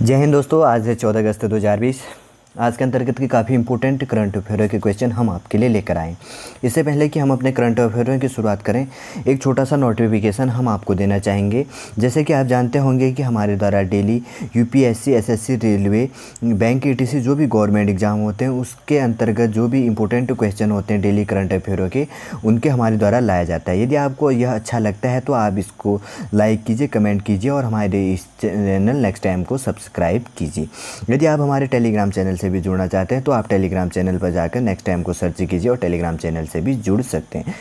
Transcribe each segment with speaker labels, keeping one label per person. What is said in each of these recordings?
Speaker 1: जय हिंद दोस्तों। आज है 14 अगस्त 2020। आज के अंतर्गत की काफ़ी इंपॉर्टेंट करंट अफेयरों के क्वेश्चन हम आपके लिए लेकर आए। इससे पहले कि हम अपने करंट अफेयरों की शुरुआत करें, एक छोटा सा नोटिफिकेशन हम आपको देना चाहेंगे। जैसे कि आप जानते होंगे कि हमारे द्वारा daily UPSC, SSC, railway, bank, etc जो भी गवर्नमेंट एग्जाम होते हैं उसके अंतर्गत जो भी इंपॉर्टेंट क्वेश्चन होते हैं डेली करंट अफेयरों के, उनके हमारे द्वारा लाया जाता है। यदि आपको यह अच्छा लगता है तो आप इसको लाइक कीजिए, कमेंट कीजिए और हमारे इस चैनल नेक्स्ट टाइम को सब्सक्राइब कीजिए। यदि आप हमारे टेलीग्राम चैनल से भी जुड़ना चाहते हैं तो आप टेलीग्राम चैनल पर जाकर नेक्स्ट टाइम को सर्च कीजिए और टेलीग्राम चैनल से भी जुड़ सकते हैं।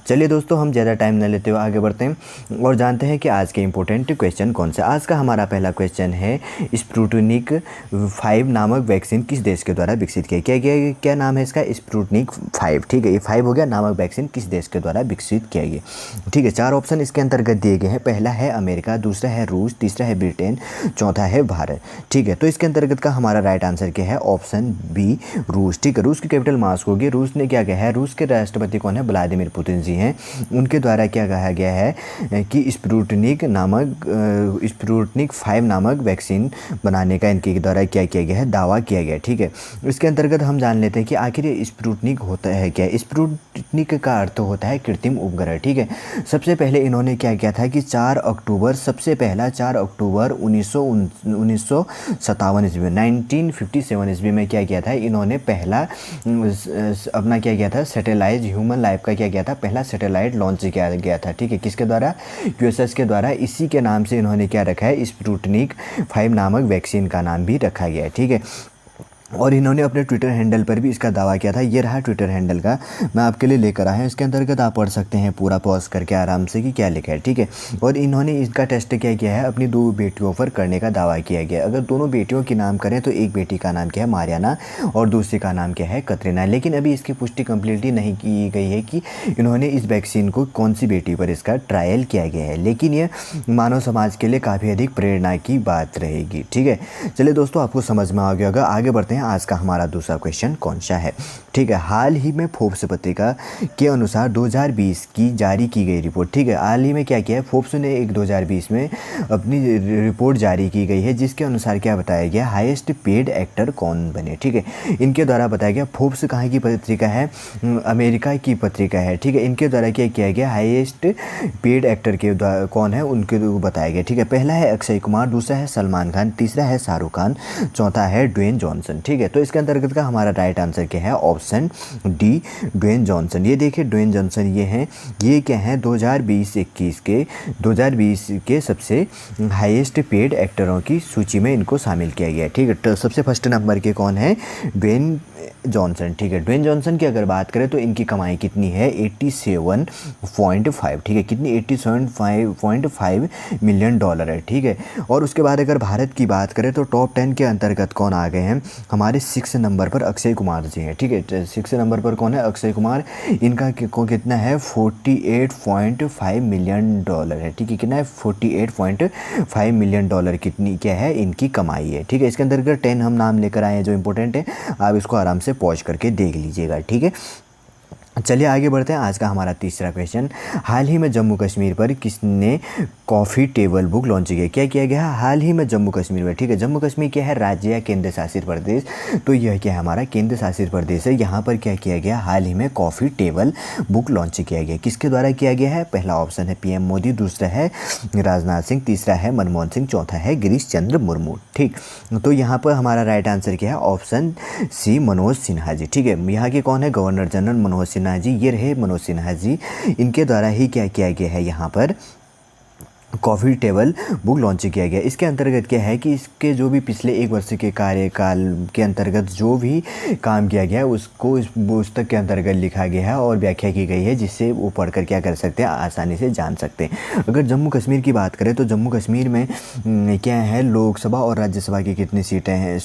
Speaker 1: चलिए दोस्तों, हम ज़्यादा टाइम न लेते हुए आगे बढ़ते हैं और जानते हैं कि आज के इंपॉर्टेंट क्वेश्चन कौन सा। आज का हमारा पहला क्वेश्चन है, स्पुतनिक 5 नामक वैक्सीन किस देश के द्वारा विकसित किया गया? क्या नाम है इसका? स्पुतनिक 5। ठीक है, ये 5 हो गया। नामक वैक्सीन किस देश के द्वारा विकसित किया गया? ठीक है, 4 ऑप्शन इसके अंतर्गत दिए गए हैं। पहला है अमेरिका, दूसरा है रूस, तीसरा है ब्रिटेन, चौथा है भारत। ठीक है, तो इसके अंतर्गत का हमारा राइट आंसर क्या है? ऑप्शन बी, रूस। ठीक है, रूस की कैपिटल मॉस्को होगी। रूस ने क्या कहा है? रूस के राष्ट्रपति कौन है? व्लादिमीर पुतिन जी हैं। उनके द्वारा क्या कहा गया है कि स्पुतनिक 5 नामक वैक्सीन बनाने का इनके द्वारा क्या किया गया है? दावा किया गया। ठीक है, इसके अंतर्गत हम जान लेते हैं कि आखिर ये स्पुतनिक होता है क्या? स्पुतनिक का अर्थ होता है कृत्रिम उपग्रह। ठीक है, सबसे पहले इन्होंने क्या किया था कि 4 अक्टूबर 1957 ईस्वी में 1957 ईस्वी में क्या किया था? इन्होंने पहला अपना क्या किया था? सैटेलाइट ह्यूमन लाइफ का क्या किया था? पहला सैटेलाइट लॉन्च किया गया था। ठीक है, किसके द्वारा? यूएसएस के द्वारा। इसी के नाम से इन्होंने क्या रखा है? स्पुतनिक 5 नामक वैक्सीन का नाम भी रखा गया है। ठीक है, और इन्होंने अपने ट्विटर हैंडल पर भी इसका दावा किया था। ये रहा ट्विटर हैंडल का, मैं आपके लिए लेकर आया हूँ। इसके अंतर्गत आप पढ़ सकते हैं पूरा पॉज करके आराम से कि क्या लिखा है। ठीक है, और इन्होंने इसका टेस्ट क्या किया है? अपनी 2 बेटियों पर करने का दावा किया गया। अगर दोनों बेटियों के नाम करें तो एक बेटी का नाम क्या है? मारियाना, और दूसरी का नाम क्या है? कतरीना। लेकिन अभी इसकी पुष्टि कम्प्लीटली नहीं की गई है कि इन्होंने इस वैक्सीन को कौन सी बेटी पर इसका ट्रायल किया गया है, लेकिन यह मानव समाज के लिए काफ़ी अधिक प्रेरणा की बात रहेगी। ठीक है, चलिए दोस्तों, आपको समझ में आ गया होगा। आगे बढ़ते हैं। आज का हमारा दूसरा क्वेश्चन कौन सा है? ठीक है, हाल ही में फोर्ब्स पत्रिका के अनुसार 2020 की जारी की गई रिपोर्ट। ठीक है, हाल ही में क्या किया है? फोर्ब्स ने एक 2020 में अपनी रिपोर्ट जारी की गई है, जिसके अनुसार क्या बताया गया? हाईएस्ट पेड एक्टर कौन बने। ठीक है, इनके द्वारा बताया गया। फोर्ब्स कहाँ की पत्रिका है? अमेरिका की पत्रिका है। ठीक है, इनके द्वारा क्या किया गया? हाईएस्ट पेड एक्टर के कौन है उनके बताया गया। ठीक है, पहला है अक्षय कुमार, दूसरा है सलमान खान, तीसरा है शाहरुख खान, चौथा है ड्वेन जॉनसन। ठीक है, तो इसके अंतर्गत का हमारा राइट आंसर क्या है? Option D, Dwayne Johnson. ये देखिए ड्वेन जॉनसन ये हैं, ये क्या हैं? 2020 के सबसे हाईएस्ट पेड एक्टरों की सूची में इनको शामिल किया गया है। ठीक है, तो सबसे फर्स्ट नंबर के कौन है? Dwayne Johnson. ठीक है, ड्वेन जॉनसन की अगर बात करें तो इनकी कमाई कितनी है? 87.5। ठीक है, कितनी? 87.5 मिलियन डॉलर है। ठीक है, और उसके बाद अगर भारत की बात करें तो टॉप 10 के अंतर्गत कौन आ गए हैं? हमारे 6 नंबर पर अक्षय कुमार जी हैं। ठीक है, 6 नंबर पर कौन है? अक्षय कुमार। इनका कितना है? 48.5 मिलियन डॉलर है। ठीक है, कितना है? 48.5 मिलियन डॉलर कितनी क्या है इनकी कमाई है। ठीक है, इसके अंतर्गत 10 हम नाम लेकर आए हैं जो इंपॉर्टेंट है, आप इसको आराम से पॉज करके देख लीजिएगा। ठीक है, चलिए आगे बढ़ते हैं। आज का हमारा तीसरा क्वेश्चन, हाल ही में जम्मू कश्मीर पर किसने कॉफ़ी टेबल बुक लॉन्च किया? क्या किया गया हाल ही में जम्मू कश्मीर में? ठीक है, जम्मू कश्मीर क्या है? राज्य या केंद्र शासित प्रदेश, तो यह क्या है? हमारा केंद्र शासित प्रदेश है। यहाँ पर क्या किया गया? हाल ही में कॉफ़ी टेबल बुक लॉन्च किया गया। किसके द्वारा किया गया है? पहला ऑप्शन है पीएम मोदी, दूसरा है राजनाथ सिंह, तीसरा है मनमोहन सिंह, चौथा है गिरीश चंद्र मुर्मू। ठीक, तो यहाँ पर हमारा राइट आंसर क्या है? Option C, Manoj Sinha ji. ठीक है, यहाँ के कौन है? Governor general Manoj Sinha ji. ये रहे मनोज सिन्हा जी, इनके द्वारा ही क्या किया गया है? यहाँ पर कॉफ़ी टेबल बुक लॉन्च किया गया। इसके अंतर्गत क्या है कि इसके जो भी पिछले 1 वर्ष के कार्यकाल के अंतर्गत जो भी काम किया गया है उसको इस पुस्तक के अंतर्गत लिखा गया है और व्याख्या की गई है, जिससे वो पढ़कर क्या कर सकते हैं? आसानी से जान सकते हैं। अगर जम्मू कश्मीर की बात करें तो जम्मू कश्मीर में क्या है? लोकसभा और राज्यसभा की कितनी सीटें हैं?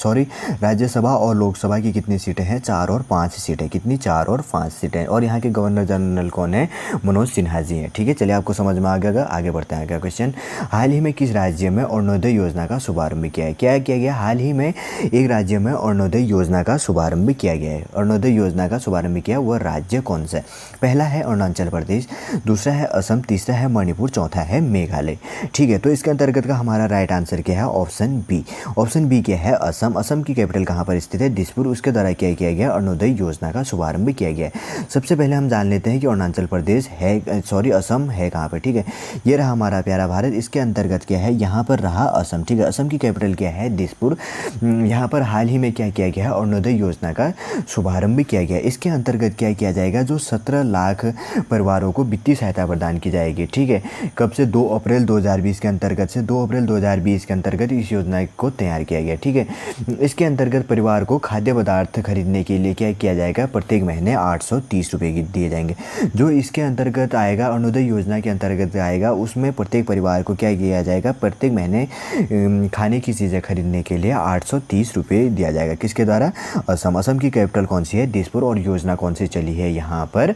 Speaker 1: राज्यसभा और लोकसभा की कितनी सीटें हैं? 4 और 5 सीटें। कितनी? 4 और 5 सीटें। और यहाँ के गवर्नर जनरल कौन है? मनोज सिन्हा जी हैं। ठीक है, चलिए आपको समझ में आ गया। आगे बढ़ते हैं। आगे क्वेश्चन, हाल ही में किस राज्य में अरुणोदय योजना का शुभारंभ किया है? क्या किया गया? हाल ही में एक राज्य में अरुणोदय योजना का शुभारंभ किया गया है। अरुणोदय योजना का शुभारंभ किया, वह राज्य कौन सा है? पहला है अरुणाचल प्रदेश, दूसरा है असम, तीसरा है मणिपुर, चौथा है मेघालय। ठीक है, तो इसके अंतर्गत का हमारा राइट आंसर क्या है? Option B. ऑप्शन बी क्या है? असम। असम की कैपिटल कहाँ पर स्थित है? दिसपुर। उसके द्वारा क्या किया गया? अरुणोदय योजना का शुभारंभ किया गया है। सबसे पहले हम जान लेते हैं कि अरुणाचल प्रदेश है, असम है कहाँ पर। ठीक है, ये रहा हमारा प्यारा भारत। इसके अंतर्गत क्या है? यहाँ पर रहा असम। ठीक है, असम की कैपिटल क्या है? दिसपुर। यहाँ पर हाल ही में क्या किया गया है? अरुणोदय योजना का शुभारंभ किया गया है। इसके अंतर्गत क्या किया जाएगा? जो 17 लाख परिवारों को वित्तीय सहायता प्रदान की जाएगी। ठीक है, कब से? 2 अप्रैल 2020 के अंतर्गत से 2 अप्रैल 2020 के अंतर्गत इस योजना को तैयार किया गया। ठीक है, इसके अंतर्गत परिवार को खाद्य पदार्थ खरीदने के लिए क्या किया जाएगा? प्रत्येक महीने 830 रुपये की दिए जाएंगे। जो इसके अंतर्गत आएगा, अरुणोदय योजना के अंतर्गत आएगा, उसमें प्रत्येक परिवार को क्या किया जाएगा? प्रत्येक महीने खाने की चीज़ें खरीदने के लिए 830 रुपये दिया जाएगा। किसके द्वारा? असम। असम की कैपिटल कौन सी है? दिसपुर। और योजना कौन सी चली है यहाँ पर?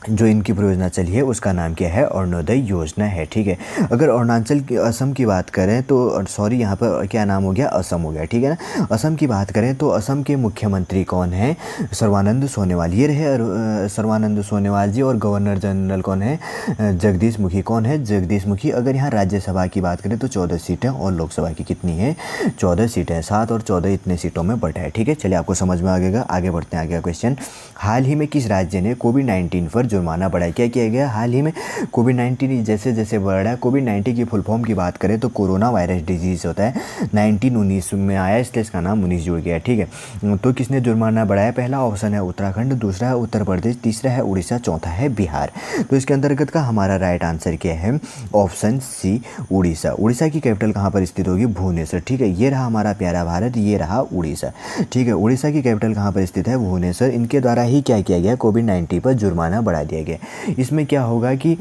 Speaker 1: जो इनकी परियोजना चली है उसका नाम क्या है? अरुणोदय योजना है। ठीक है, अगर अरुणाचल की, असम की बात करें तो सॉरी, यहाँ पर क्या नाम हो गया? असम हो गया। ठीक है ना। असम की बात करें तो असम के मुख्यमंत्री कौन है? सर्बानंद सोनोवाल। ये रहे सर्बानंद सोनोवाल जी। और गवर्नर जनरल कौन है? जगदीश मुखी। कौन है? जगदीश मुखी। अगर यहाँ राज्यसभा की बात करें तो 14 सीटें, और लोकसभा की कितनी है? 14 सीटें। 7 और 14 इतने सीटों में बटा है। ठीक है, चलिए आपको समझ में आ गएगा। आगे बढ़ते हैं। आगे क्वेश्चन, हाल ही में किस राज्य ने कोविड-19 पर जुर्माना बढ़ाया? क्या किया गया? हाल ही में कोविड-19 जैसे जैसे बढ़ा है, कोविड-19 की फुल फॉर्म की बात करें तो कोरोना वायरस डिजीज़ होता है। 1919 में आया, इसलिए इसका नाम 19 जुड़ गया। ठीक है, तो किसने जुर्माना बढ़ाया? पहला ऑप्शन है उत्तराखंड, दूसरा है उत्तर प्रदेश, तीसरा है उड़ीसा, चौथा है बिहार। तो इसके अंतर्गत का हमारा राइट आंसर क्या है? Option C, Orissa. उड़ीसा की कैपिटल कहाँ पर स्थित होगी? भुवनेश्वर। ठीक है, ये रहा हमारा प्यारा भारत, ये रहा उड़ीसा। ठीक है, उड़ीसा की कैपिटल कहाँ पर स्थित है? भुवनेश्वर। इनके द्वारा ही क्या किया गया? कोविड-19 पर जुर्माना बढ़ा दिया गया। इसमें क्या होगा कि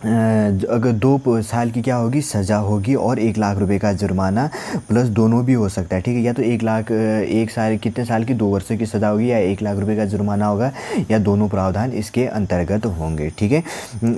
Speaker 1: अगर 2 साल की क्या होगी? सज़ा होगी, और 1 लाख रुपए का जुर्माना, प्लस दोनों भी हो सकता है। ठीक है, या तो 1 लाख 1 साल, कितने साल की? 2 वर्ष की सज़ा होगी, या 1 लाख रुपए का जुर्माना होगा, या दोनों प्रावधान इसके अंतर्गत होंगे। ठीक है,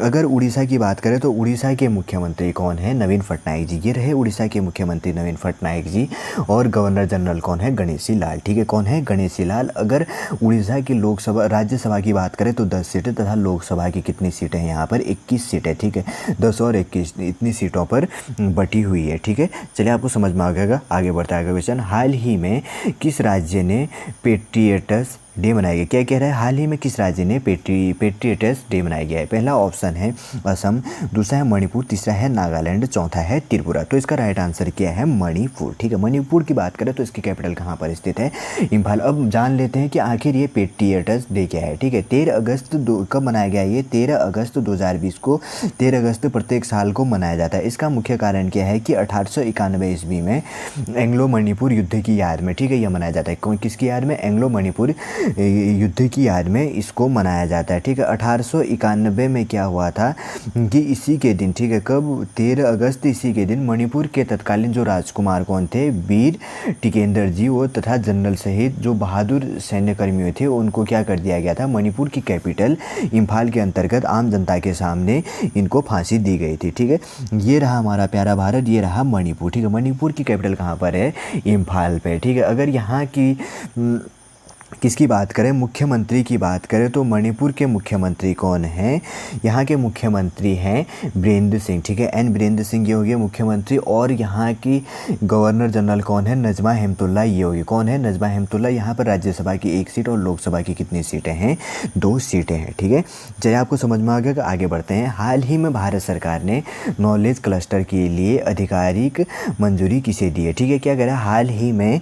Speaker 1: अगर उड़ीसा की बात करें तो उड़ीसा के मुख्यमंत्री कौन है? नवीन पटनायक जी। ये रहे उड़ीसा के मुख्यमंत्री नवीन पटनायक जी। और गवर्नर जनरल कौन है? गणेशी लाल। ठीक है, कौन है? गणेशी लाल। अगर उड़ीसा की लोकसभा, राज्यसभा की बात करें तो 10 सीटें, तथा लोकसभा की कितनी सीटें हैं यहाँ पर? 21 सीटें। ठीक है, 10 और 21 इतनी सीटों पर बटी हुई है। ठीक है, चलिए आपको समझ में आ गएगा। आगे बढ़ता है क्वेश्चन, हाल ही में किस राज्य ने पेट्रियट्स डे मनाया गया? क्या कह रहा है? हाल ही में किस राज्य ने पेट्रियट्स डे मनाया गया है? पहला ऑप्शन है असम, दूसरा है मणिपुर, तीसरा है नागालैंड, चौथा है त्रिपुरा। तो इसका राइट आंसर क्या है? मणिपुर। ठीक है, मणिपुर की बात करें तो इसकी कैपिटल कहाँ पर स्थित है? इम्फाल। अब जान लेते हैं कि आखिर ये पेट्रियट्स डे क्या है। ठीक है, 13 अगस्त कब मनाया गया? ये 13 अगस्त 2020 को, 13 अगस्त प्रत्येक साल को मनाया जाता है। इसका मुख्य कारण क्या है कि 1891 ईस्वी में एंग्लो मणिपुर युद्ध की याद में, ठीक है, यह मनाया जाता है। किसकी याद में? एंग्लो मणिपुर युद्ध की याद में इसको मनाया जाता है। ठीक है, 1891 में क्या हुआ था कि इसी के दिन, ठीक है, कब? 13 अगस्त, इसी के दिन मणिपुर के तत्कालीन जो राजकुमार कौन थे? वीर टिकेंद्र जी, वो तथा जनरल सहित जो बहादुर सैन्यकर्मियों थे उनको क्या कर दिया गया था? मणिपुर की कैपिटल इम्फाल के अंतर्गत आम जनता के सामने इनको फांसी दी गई थी। ठीक है, ये रहा हमारा प्यारा भारत, ये रहा मणिपुर। ठीक है, मणिपुर की कैपिटल कहाँ पर है? इम्फाल पे। ठीक है, अगर यहाँ की किसकी बात करें? मुख्यमंत्री की बात करें तो मणिपुर के मुख्यमंत्री कौन हैं? यहाँ के मुख्यमंत्री हैं बीरेंद्र सिंह। ठीक है, एन बीरेंद्र सिंह ये हो गए मुख्यमंत्री। और यहाँ की गवर्नर जनरल कौन है? नजमा हेमतुल्ला ये होगी। कौन है? नजमा हेमतुल्ला। यहाँ पर राज्यसभा की 1 सीट और लोकसभा की कितनी सीटें हैं? 2 सीटें हैं। ठीक है, चलिए आपको समझ में आ गया। आगे बढ़ते हैं। हाल ही में भारत सरकार ने नॉलेज क्लस्टर के लिए आधिकारिक मंजूरी किसे दी है? ठीक है, क्या कह रहा है? हाल ही में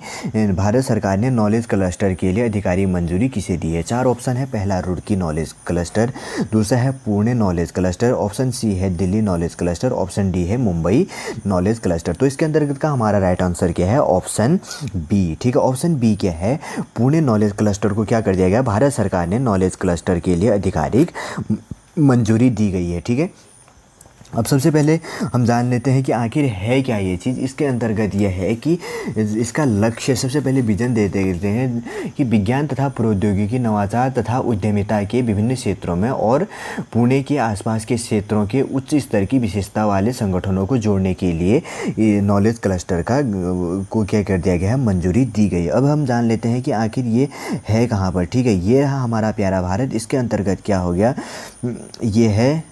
Speaker 1: भारत सरकार ने नॉलेज क्लस्टर के लिए अधिकारी मंजूरी किसे दी है? 4 ऑप्शन है। पहला रुड़की नॉलेज क्लस्टर, दूसरा है Pune knowledge cluster, option C है Delhi knowledge cluster, option D है मुंबई नॉलेज क्लस्टर। तो इसके अंतर्गत का हमारा राइट आंसर क्या है? Option B. ठीक है, ऑप्शन बी क्या है? पुणे नॉलेज क्लस्टर को क्या कर दिया गया? भारत सरकार ने नॉलेज क्लस्टर के लिए आधिकारिक मंजूरी दी गई है। ठीक है, अब सबसे पहले हम जान लेते हैं कि आखिर है क्या ये चीज़। इसके अंतर्गत यह है कि इसका लक्ष्य, सबसे पहले विजन देते हैं कि विज्ञान तथा प्रौद्योगिकी, नवाचार तथा उद्यमिता के विभिन्न क्षेत्रों में और पुणे के आसपास के क्षेत्रों के उच्च स्तर की विशेषता वाले संगठनों को जोड़ने के लिए नॉलेज क्लस्टर को क्या कर दिया गया है, मंजूरी दी गई। अब हम जान लेते हैं कि आखिर ये है कहाँ पर। ठीक है, ये रहा हमारा प्यारा भारत। इसके अंतर्गत क्या हो गया, ये है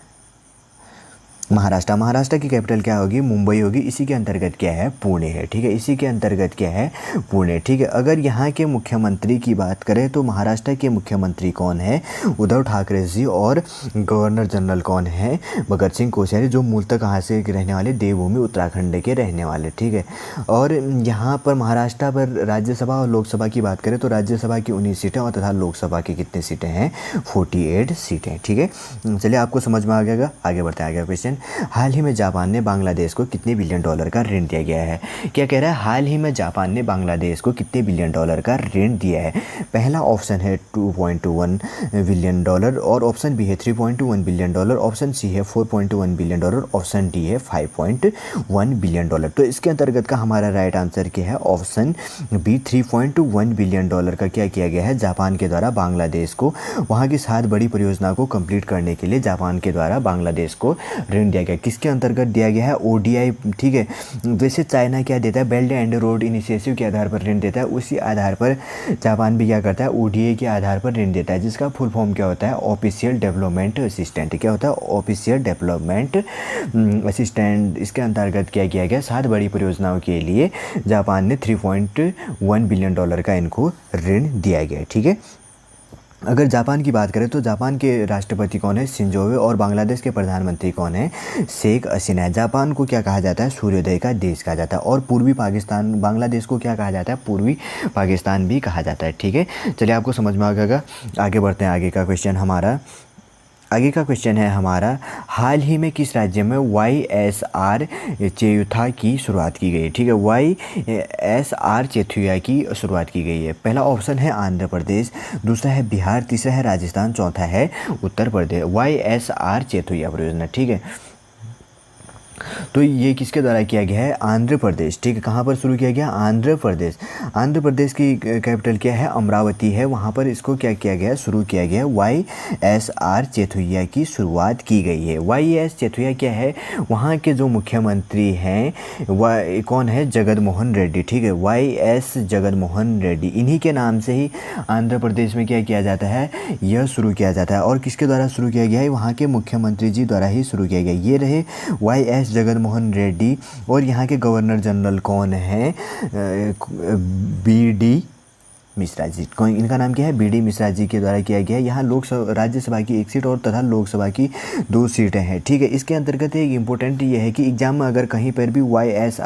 Speaker 1: महाराष्ट्र। महाराष्ट्र की कैपिटल क्या होगी, मुंबई होगी। इसी के अंतर्गत क्या है, पुणे है। ठीक है, इसी के अंतर्गत क्या है, पुणे। ठीक है, अगर यहाँ के मुख्यमंत्री की बात करें तो महाराष्ट्र के मुख्यमंत्री कौन है, उद्धव ठाकरे जी, और गवर्नर जनरल कौन है, भगत सिंह कोश्यारी, जो मूलतः कहाँ से रहने वाले, देवभूमि उत्तराखंड के रहने वाले। ठीक है, और यहाँ पर महाराष्ट्र पर राज्यसभा और लोकसभा की बात करें तो राज्यसभा की 19 सीटें और तथा लोकसभा की कितनी सीटें हैं, 48 सीटें। ठीक है, चलिए आपको समझ में आ गया। आगे बढ़ते हैं, आगे क्वेश्चन। हाल ही में जापान ने बांग्लादेश को कितने बिलियन डॉलर का ऋण दिया गया है। क्या कह रहा है, हाल ही में जापान ने बांग्लादेश को कितने बिलियन डॉलर का ऋण दिया है। पहला ऑप्शन है 2.21 बिलियन डॉलर, और ऑप्शन बी है 3.21 बिलियन डॉलर, ऑप्शन सी है 4.1 बिलियन डॉलर, ऑप्शन डी है 5.1 बिलियन डॉलर। तो इसके अंतर्गत का हमारा राइट आंसर क्या है, ऑप्शन बी 3.1 बिलियन डॉलर का क्या किया गया है, जापान के द्वारा बांग्लादेश को, वहाँ की 7 बड़ी परियोजना को कंप्लीट करने के लिए जापान के द्वारा बांग्लादेश को ऋण दिया गया। किसके अंतर्गत दिया गया है, ओडीआई। ठीक है, जैसे चाइना क्या देता है, बेल्ट एंड रोड इनिशिएटिव के आधार पर ऋण देता है, उसी आधार पर जापान भी क्या करता है, ओडीआई के आधार पर ऋण देता है, जिसका फुल फॉर्म क्या होता है, ऑफिशियल डेवलपमेंट असिस्टेंट। क्या होता है, ऑफिशियल डेवलपमेंट असिस्टेंट। इसके अंतर्गत क्या किया गया, 7 बड़ी परियोजनाओं के लिए जापान ने 3.1 बिलियन डॉलर का इनको ऋण दिया गया। ठीक है, अगर जापान की बात करें तो जापान के राष्ट्रपति कौन है, शिंजो आबे, और बांग्लादेश के प्रधानमंत्री कौन है, शेख हसीना। जापान को क्या कहा जाता है, सूर्योदय का देश कहा जाता है, और पूर्वी पाकिस्तान, बांग्लादेश को क्या कहा जाता है, पूर्वी पाकिस्तान भी कहा जाता है। ठीक है, चलिए आपको समझ में आ गया। आगे बढ़ते हैं, आगे का क्वेश्चन है हमारा, हाल ही में किस राज्य में YSR चेयुथा की शुरुआत की गई है। ठीक है, YSR चेथुया की शुरुआत की गई है। पहला ऑप्शन है आंध्र प्रदेश, दूसरा है बिहार, तीसरा है राजस्थान, चौथा है उत्तर प्रदेश। YSR चेथुया परियोजना। ठीक है, तो ये किसके द्वारा किया गया है, आंध्र प्रदेश। ठीक है, कहाँ पर शुरू किया गया, आंध्र प्रदेश। आंध्र प्रदेश की कैपिटल क्या है, अमरावती है। वहाँ पर इसको क्या किया गया, शुरू किया गया। YSR चेथुया की शुरुआत की गई है। YS चेथुया क्या है, वहाँ के जो मुख्यमंत्री हैं वह कौन है, जगनमोहन रेड्डी। ठीक है, YS जगनमोहन रेड्डी, इन्हीं के नाम से ही आंध्र प्रदेश में क्या किया जाता है, यह शुरू किया जाता है। और किसके द्वारा शुरू किया गया है, वहाँ के मुख्यमंत्री जी द्वारा ही शुरू किया गया। ये रहे YS जगनमोहन रेड्डी, और यहाँ के गवर्नर जनरल कौन है, BD मिश्रा जी। कौन, इनका नाम क्या है, BD मिश्रा जी के द्वारा किया गया है। यहाँ लोकसभा, राज्यसभा की 1 सीट और तथा लोकसभा की 2 सीटें हैं। ठीक है, इसके अंतर्गत एक इम्पोर्टेंट ये है कि एग्जाम में अगर कहीं पर भी YS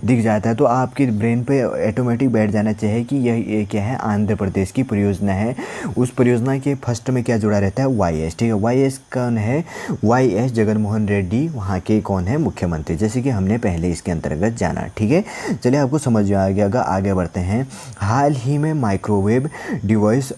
Speaker 1: दिख जाता है तो आपके ब्रेन पे ऑटोमेटिक बैठ जाना चाहिए कि यह क्या है, आंध्र प्रदेश की परियोजना है। उस परियोजना के फर्स्ट में क्या जुड़ा रहता है, YS। ठीक है, YS कौन है, YS जगनमोहन रेड्डी, वहाँ के कौन है, मुख्यमंत्री, जैसे कि हमने पहले इसके अंतर्गत जाना। ठीक है, चलिए आपको समझ में आ गया। आगे बढ़ते हैं, हाल ही में माइक्रोवेव डिवाइस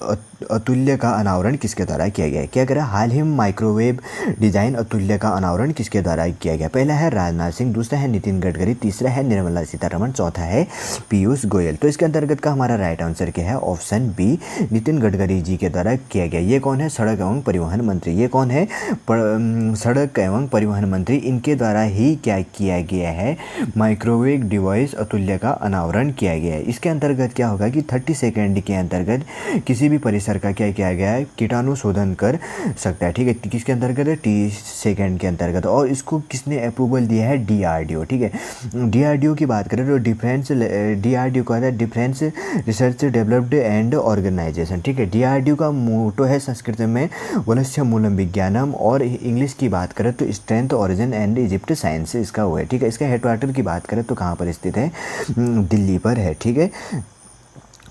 Speaker 1: अतुल्य का अनावरण किसके द्वारा किया गया है। क्या कह रहा है, हाल ही में माइक्रोवेव डिजाइन अतुल्य का अनावरण किसके द्वारा किया गया। पहला है राजनाथ सिंह, दूसरा है नितिन गडकरी, तीसरा है निर्मला सीतारमण, चौथा है पीयूष गोयल। तो इसके अंतर्गत का हमारा राइट आंसर क्या है, ऑप्शन बी नितिन गडकरी जी के द्वारा किया गया। ये कौन है, सड़क एवं परिवहन मंत्री। ये कौन है, सड़क एवं परिवहन मंत्री। इनके द्वारा ही क्या किया गया है, माइक्रोवेव डिवाइस अतुल्य का अनावरण किया गया है। इसके अंतर्गत क्या होगा कि 30 सेकेंड के अंतर्गत किसी भी परिसर का क्या किया गया है, कीटाणु शोधन कर सकता है। ठीक है, किसके अंतर्गत है, 30 सेकेंड के अंतर्गत। और इसको किसने अप्रूवल दिया है, DRDO। ठीक है, DRDO की बात करें तो DRDO का है defence research developed and organisation. ठीक है, DRDO का मोटो है संस्कृत में वलस्य मूलम विज्ञानम, और इंग्लिश की बात करें तो strength origin and Egypt science इसका हुआ है। ठीक है, इसका हेडक्वार्टर की बात करें तो कहाँ पर स्थित है, दिल्ली पर है। ठीक है,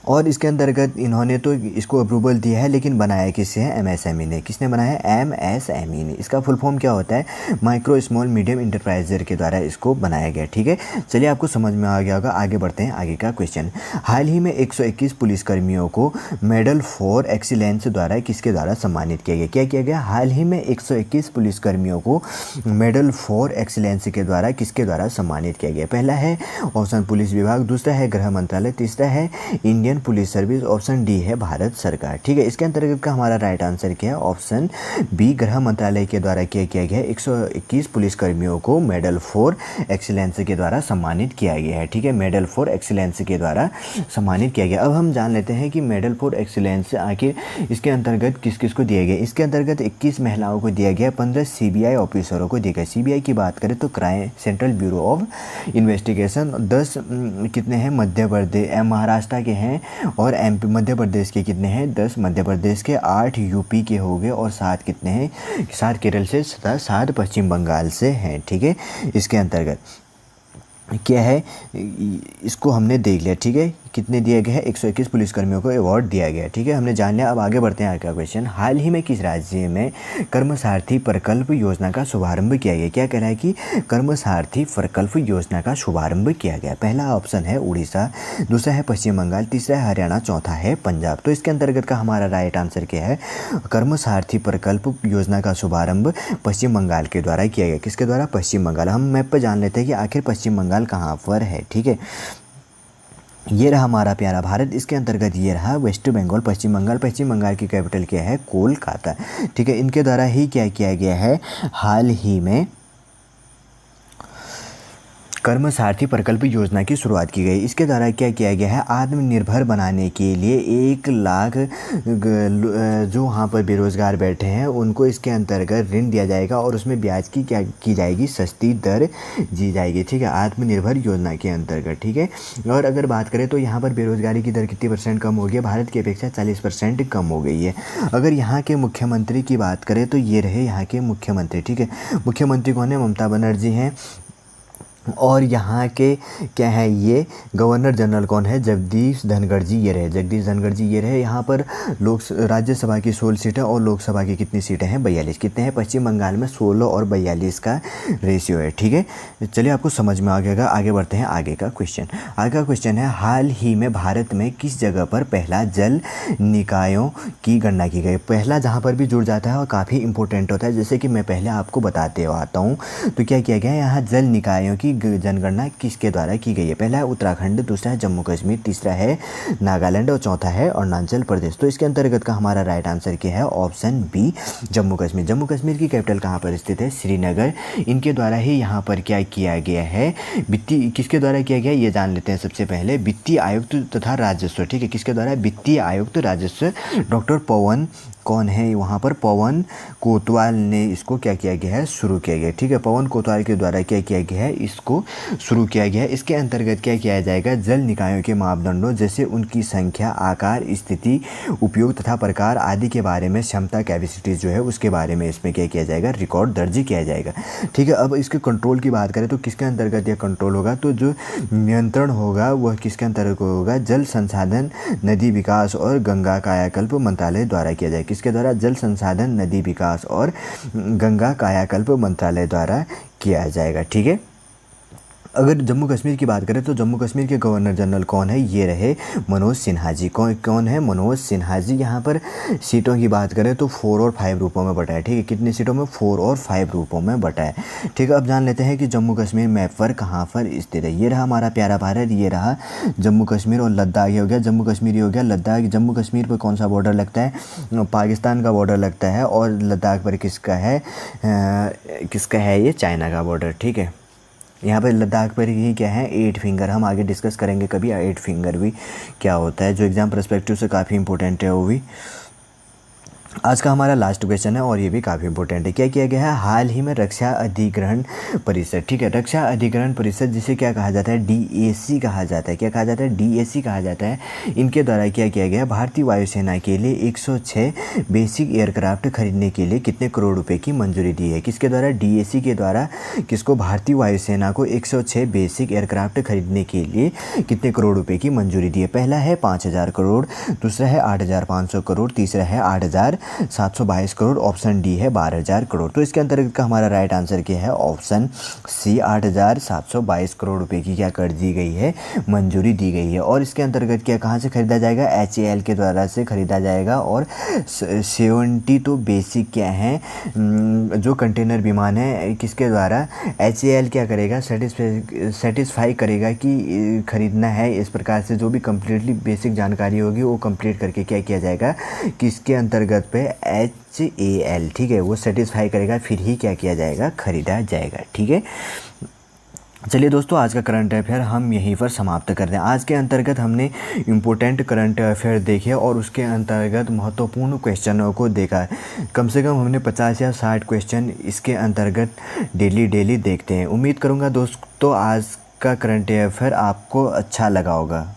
Speaker 1: और इसके अंतर्गत इन्होंने तो इसको अप्रूवल दिया है, लेकिन बनाया किससे है? एमएसएमई ने। किसने बनाया है? एमएसएमई ने। इसका फुल फॉर्म क्या होता है? माइक्रो स्मॉल मीडियम इंटरप्राइजर के द्वारा इसको बनाया गया। ठीक है, चलिए आपको समझ में आ गया होगा। आगे बढ़ते हैं आगे का क्वेश्चन। हाल ही में 121 पुलिसकर्मियों को मेडल फॉर एक्सीलेंस द्वारा किसके द्वारा सम्मानित किया गया? क्या किया गया? हाल ही में 121 पुलिसकर्मियों को मेडल फॉर एक्सीलेंस के द्वारा किसके द्वारा सम्मानित किया गया? पहला है ऑप्शन पुलिस विभाग, दूसरा है गृह मंत्रालय, तीसरा है Indian police service, option D है भारत सरकार। ठीक है, इसके अंतर्गत का हमारा राइट आंसर क्या है? ऑप्शन बी, गृह मंत्रालय के द्वारा क्या किया गया है? 121 पुलिसकर्मियों को मेडल फॉर एक्सीलेंस के द्वारा सम्मानित किया गया है। ठीक है, मेडल फॉर एक्सीलेंस के द्वारा सम्मानित किया गया। अब हम जान लेते हैं कि मेडल फॉर एक्सीलेंस आखिर इसके अंतर्गत किस किस को दिया गया। इसके अंतर्गत 21 महिलाओं को दिया गया, 15 सीबीआई ऑफिसरों को दिया गया। सीबीआई की बात करें तो crime central bureau of investigation, 10 कितने हैं? मध्य प्रदेश महाराष्ट्र के हैं, और एमपी मध्य प्रदेश के कितने हैं? 10 मध्य प्रदेश के, 8 यूपी के हो गए, और 7 कितने हैं? 7 केरल से, 7 पश्चिम बंगाल से हैं। ठीक है, इसके अंतर्गत क्या है इसको हमने देख लिया। ठीक है, कितने दिए गए हैं? 121 पुलिसकर्मियों को अवार्ड दिया गया। ठीक है, हमने जान लिया। अब आगे बढ़ते हैं आगे का क्वेश्चन। हाल ही में किस राज्य में कर्मसारथी प्रकल्प योजना का शुभारंभ किया गया? क्या कह रहा है कि कर्मसारथी प्रकल्प योजना का शुभारंभ किया गया? पहला ऑप्शन है उड़ीसा, दूसरा है पश्चिम बंगाल, तीसरा है हरियाणा, चौथा है पंजाब। तो इसके अंतर्गत का हमारा राइट आंसर क्या है? कर्मसारथी प्रकल्प योजना का शुभारंभ पश्चिम बंगाल के द्वारा किया गया। किसके द्वारा? पश्चिम बंगाल। हम मैप पर जान लेते हैं कि आखिर पश्चिम बंगाल कहाँ पर है। ठीक है, ये रहा हमारा प्यारा भारत। इसके अंतर्गत ये रहा वेस्ट बंगाल, पश्चिम बंगाल। पश्चिम बंगाल की कैपिटल क्या है? कोलकाता। ठीक है, इनके द्वारा ही क्या किया गया है? हाल ही में कर्मसारथी प्रकल्प योजना की शुरुआत की गई। इसके द्वारा क्या किया गया है? आत्मनिर्भर बनाने के लिए 1 लाख जो वहाँ पर बेरोजगार बैठे हैं उनको इसके अंतर्गत ऋण दिया जाएगा, और उसमें ब्याज की क्या की जाएगी? सस्ती दर दी जाएगी। ठीक है, आत्मनिर्भर योजना के अंतर्गत। ठीक है, और अगर बात करें तो यहाँ पर बेरोजगारी की दर कितनी % कम हो गई है? भारत की अपेक्षा 40% कम हो गई है। अगर यहाँ के मुख्यमंत्री की बात करें तो ये रहे यहाँ के मुख्यमंत्री। ठीक है, मुख्यमंत्री कौन है? ममता बनर्जी हैं। और यहाँ के क्या है? ये गवर्नर जनरल कौन है? जगदीश धनखड़ जी ये रहे। जगदीश धनखड़ जी ये रहे। यहाँ पर राज्यसभा की 16 सीटें और लोकसभा की कितनी सीटें हैं? 42। कितने हैं? पश्चिम बंगाल में 16 और 42 का रेशियो है। ठीक है, चलिए आपको समझ में आ गया। आगे बढ़ते हैं आगे का क्वेश्चन। आगे का क्वेश्चन है, हाल ही में भारत में किस जगह पर पहला जल निकायों की गणना की गई? पहला जहाँ पर भी जुड़ जाता है और काफ़ी इंपॉर्टेंट होता है, जैसे कि मैं पहले आपको बताते आता हूँ। तो क्या किया गया है? यहाँ जल निकायों की जनगणना किसके द्वारा की गई है? पहला है उत्तराखंड, दूसरा है जम्मू कश्मीर, तीसरा है नागालैंड, और चौथा है अरुणाचल प्रदेश। तो इसके अंतर्गत का हमारा राइट आंसर क्या है? Option B, Jammu Kashmir. जम्मू कश्मीर की कैपिटल कहाँ पर स्थित है? श्रीनगर। इनके द्वारा ही यहाँ पर क्या किया गया है? वित्तीय किसके द्वारा किया गया ये जान लेते हैं सबसे पहले। वित्तीय आयुक्त तथा राजस्व। ठीक है, किसके द्वारा? वित्तीय आयुक्त राजस्व डॉक्टर पवन कौन है वहाँ पर? पवन कोतवाल ने इसको क्या किया गया है? शुरू किया गया। ठीक है, पवन कोतवाल के द्वारा क्या किया गया है? इसको शुरू किया गया है। इसके अंतर्गत क्या किया जाएगा? जल निकायों के मापदंडों जैसे उनकी संख्या, आकार, स्थिति, उपयोग तथा प्रकार आदि के बारे में, क्षमता, कैपेसिटी जो है उसके बारे में इसमें क्या किया जाएगा? रिकॉर्ड दर्ज किया जाएगा। ठीक है, अब इसके कंट्रोल की बात करें तो किसके अंतर्गत यह कंट्रोल होगा? तो जो नियंत्रण होगा वह किसके अंतर्गत होगा? जल संसाधन, नदी विकास और गंगा कायाकल्प मंत्रालय द्वारा किया जाएगा। किसके द्वारा? जल संसाधन, नदी विकास और गंगा कायाकल्प मंत्रालय द्वारा किया जाएगा। ठीक है, अगर जम्मू कश्मीर की बात करें तो जम्मू कश्मीर के गवर्नर जनरल कौन है? ये रहे मनोज सिन्हा जी। कौन है? मनोज सिन्हा जी। यहाँ पर सीटों की बात करें तो 4 और 5 रूपों में बटा है। ठीक है, कितनी सीटों में? 4 और 5 रूपों में बटा है। ठीक है, अब जान लेते हैं कि जम्मू कश्मीर मैप पर कहाँ पर स्थित है। ये रहा हमारा प्यारा भारत, ये रहा जम्मू कश्मीर, और लद्दाख ये हो गया। जम्मू कश्मीर ये हो गया, लद्दाख। जम्मू कश्मीर पर कौन सा बॉर्डर लगता है? पाकिस्तान का बॉर्डर लगता है, और लद्दाख पर किसका है? ये चाइना का बॉर्डर। ठीक है, यहाँ पर लद्दाख पर ही क्या है? 8 फिंगर। हम आगे डिस्कस करेंगे कभी 8 फिंगर भी क्या होता है, जो एग्ज़ाम पर्सपेक्टिव से काफ़ी इंपॉर्टेंट है वो भी। आज का हमारा लास्ट क्वेश्चन है और ये भी काफ़ी इंपॉर्टेंट है। क्या किया गया है हाल ही में रक्षा अधिग्रहण परिषद, ठीक है, रक्षा अधिग्रहण परिषद जिसे क्या कहा जाता है, डीएसी कहा जाता है। क्या कहा जाता है, डीएसी कहा जाता है। इनके द्वारा क्या किया गया, भारतीय वायुसेना के लिए 106 बेसिक एयरक्राफ्ट खरीदने के लिए कितने करोड़ रुपए की मंजूरी दी है। किसके द्वारा, डीएसी के द्वारा किसको, भारतीय वायुसेना को 106 बेसिक एयरक्राफ्ट खरीदने के लिए कितने करोड़ रुपए की मंजूरी दी है। पहला है 5,000 करोड़, दूसरा है 8,500 करोड़, तीसरा है 8,722 करोड़, ऑप्शन डी है 12,000 करोड़। तो इसके अंतर्गत का हमारा राइट आंसर क्या है, ऑप्शन सी 8,722 करोड़ रुपए की क्या कर दी गई है, मंजूरी दी गई है। और इसके अंतर्गत क्या कहाँ से खरीदा जाएगा, एचएएल के द्वारा से खरीदा जाएगा। और 70 तो बेसिक क्या है, जो कंटेनर विमान है किसके द्वारा, एचएएल क्या करेगा, सेटिस्फाई करेगा कि खरीदना है। इस प्रकार से जो भी कम्प्लीटली बेसिक जानकारी होगी वो कंप्लीट करके क्या किया जाएगा, किसके अंतर्गत पे, एचएएल, ठीक है, वो सेटिस्फाई करेगा फिर ही क्या किया जाएगा, खरीदा जाएगा। ठीक है, चलिए दोस्तों, आज का करंट अफेयर हम यहीं पर समाप्त करते हैं। आज के अंतर्गत हमने इम्पोर्टेंट करंट अफेयर देखे और उसके अंतर्गत महत्वपूर्ण क्वेश्चनों को देखा। कम से कम हमने 50 या 60 क्वेश्चन इसके अंतर्गत डेली देखते हैं। उम्मीद करूँगा दोस्तों आज का करंट अफेयर आपको अच्छा लगा होगा।